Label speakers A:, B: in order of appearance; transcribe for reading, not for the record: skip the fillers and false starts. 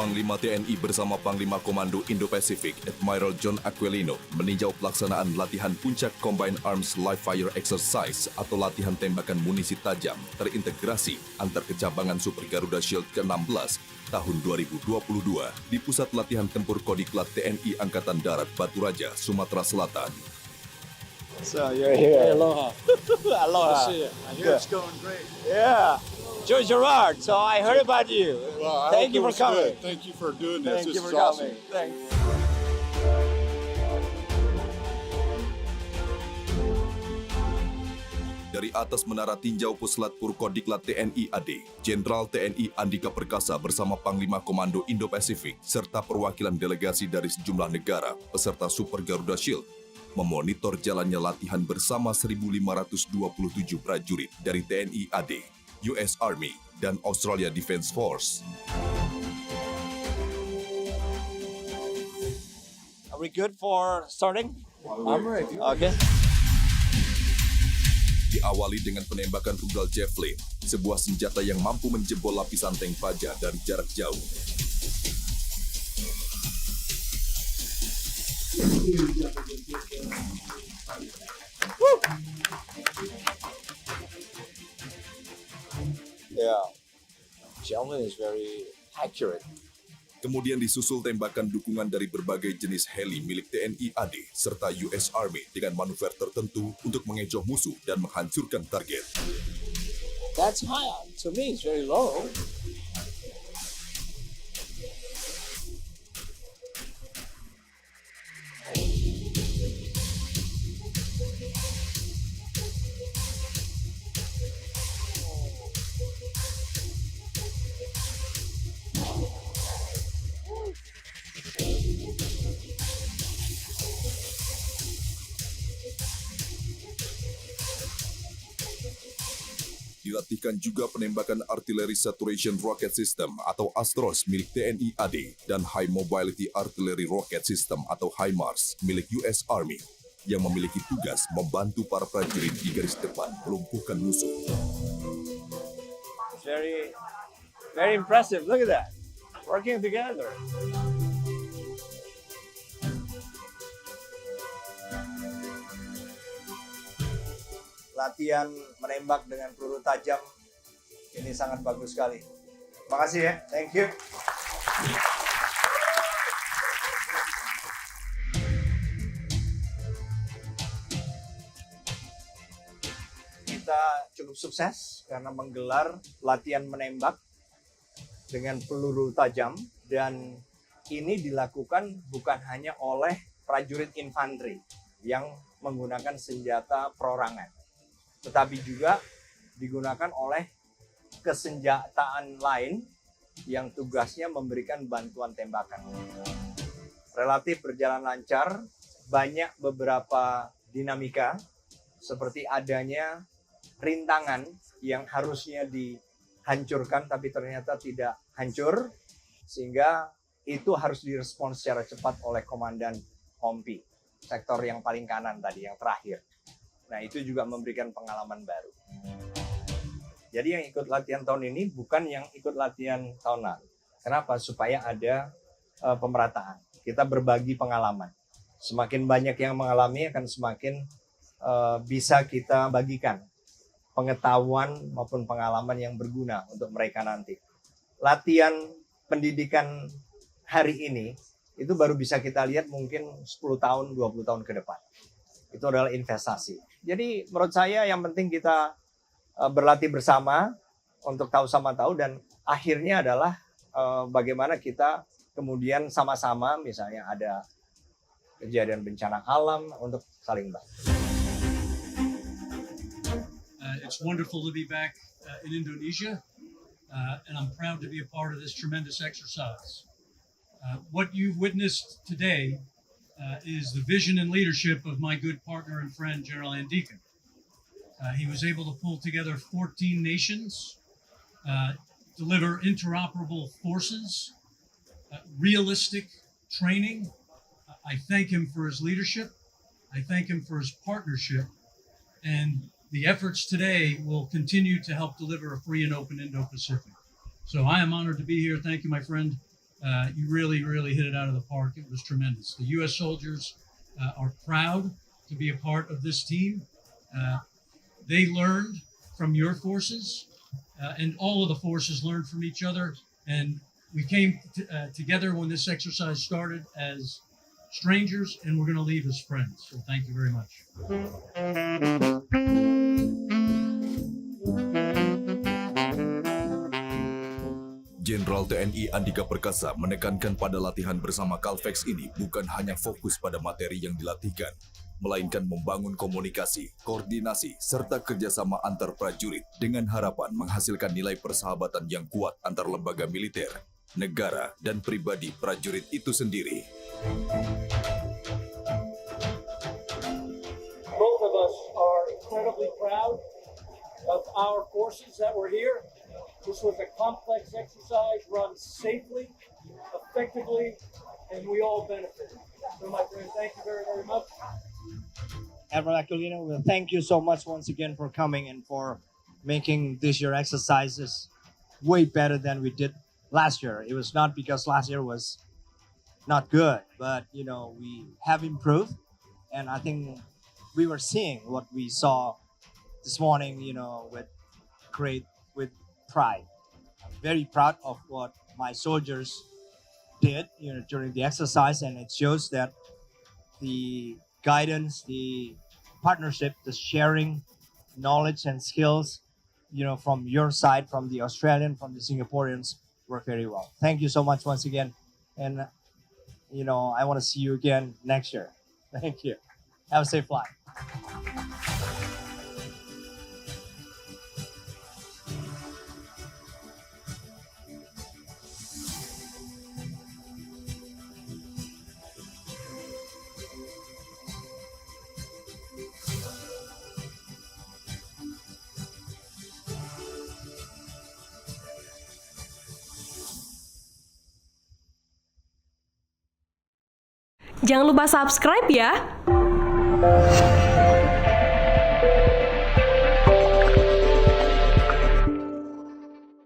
A: Panglima TNI bersama Panglima Komando Indo-Pasifik Admiral John Aquilino meninjau pelaksanaan latihan Puncak Combined Arms Live Fire Exercise atau latihan tembakan munisi tajam terintegrasi antar kecabangan Super Garuda Shield ke-16 tahun 2022 di Pusat Latihan Tempur Kodiklat TNI Angkatan Darat Batu Raja, Sumatera Selatan.
B: So you're here.
C: Aloha.
B: Aloha.
C: See ya. I hear it's going great.
B: Yeah. Joe Gerard. So I heard about you.
C: Well, I
B: Thank
C: hope
B: you
C: it
B: for
C: was
B: coming.
C: good. Thank you for doing this.
B: Thank you
C: This
B: for
C: is awesome.
B: coming. Thanks.
A: Dari atas menara tinjau Puslat Purkodiklat TNI AD, Jenderal TNI Andika Perkasa bersama Panglima Komando Indo-Pasifik serta perwakilan delegasi dari sejumlah negara peserta Super Garuda Shield memonitor jalannya latihan bersama 1.527 prajurit dari TNI AD, US Army, dan Australia Defence Force.
B: Are we good for starting?
C: I'm ready.
B: Okay.
A: Diawali dengan penembakan rudal Javelin, sebuah senjata yang mampu menjebol lapisan tank baja dari jarak jauh.
B: Yeah. Javelin is very accurate.
A: Kemudian disusul tembakan dukungan dari berbagai jenis heli milik TNI AD serta US Army dengan manuver tertentu untuk mengecoh musuh dan menghancurkan target.
B: That's high. To me, it's very low.
A: Dilatihkan juga penembakan Artillery Saturation Rocket System atau ASTROS milik TNI AD dan High Mobility Artillery Rocket System atau HIMARS milik US Army yang memiliki tugas membantu para prajurit di garis depan melumpuhkan musuh.
B: It's very impressive. Look at that. Working together. Latihan menembak dengan peluru tajam ini sangat bagus sekali. Makasih ya. Thank you. Kita cukup sukses karena menggelar latihan menembak dengan peluru tajam dan ini dilakukan bukan hanya oleh prajurit infanteri yang menggunakan senjata perorangan, tetapi juga digunakan oleh kesenjataan lain yang tugasnya memberikan bantuan tembakan. Relatif berjalan lancar, banyak beberapa dinamika seperti adanya rintangan yang harusnya dihancurkan tapi ternyata tidak hancur, sehingga itu harus direspons secara cepat oleh Komandan Hompi, sektor yang paling kanan tadi, yang terakhir. Nah, itu juga memberikan pengalaman baru. Jadi yang ikut latihan tahun ini bukan yang ikut latihan tahun lalu. Kenapa? Supaya ada pemerataan. Kita berbagi pengalaman. Semakin banyak yang mengalami akan semakin bisa kita bagikan pengetahuan maupun pengalaman yang berguna untuk mereka nanti. Latihan pendidikan hari ini itu baru bisa kita lihat mungkin 10 tahun, 20 tahun ke depan. Itu adalah investasi. Jadi menurut saya yang penting kita berlatih bersama untuk tahu sama tahu dan akhirnya adalah bagaimana kita kemudian sama-sama misalnya ada kejadian bencana alam untuk saling bantu.
D: It's wonderful to be back in Indonesia and I'm proud to be a part of this tremendous exercise. What you've witnessed today is the vision and leadership of my good partner and friend, General Andika. He was able to pull together 14 nations, deliver interoperable forces, realistic training. I thank him for his leadership. I thank him for his partnership. And the efforts today will continue to help deliver a free and open Indo-Pacific. So I am honored to be here. Thank you, my friend. You really, really hit it out of the park. It was tremendous. The U.S. soldiers are proud to be a part of this team. They learned from your forces, and all of the forces learned from each other. And we came together when this exercise started as strangers, and we're going to leave as friends. So thank you very much.
A: Jenderal TNI Andika Perkasa menekankan pada latihan bersama Calvex ini bukan hanya fokus pada materi yang dilatihkan, melainkan membangun komunikasi, koordinasi, serta kerjasama antar prajurit dengan harapan menghasilkan nilai persahabatan yang kuat antar lembaga militer, negara, dan pribadi prajurit itu sendiri.
D: Both of us are incredibly proud of our forces that were here. This was a complex exercise run safely, effectively, and we all benefited. So, my friend, thank you very, very much.
B: Admiral Aquilino, well, thank you so much once again for coming and for making this year exercises way better than we did last year. It was not because last year was not good, but we have improved, and I think we were seeing what we saw this morning. With pride. I'm very proud of what my soldiers did, during the exercise, and it shows that the guidance, the partnership, the sharing knowledge and skills, from your side, from the Australian, from the Singaporeans, work very well. Thank you so much once again, and I want to see you again next year. Thank you. Have a safe flight.
E: Jangan lupa subscribe ya.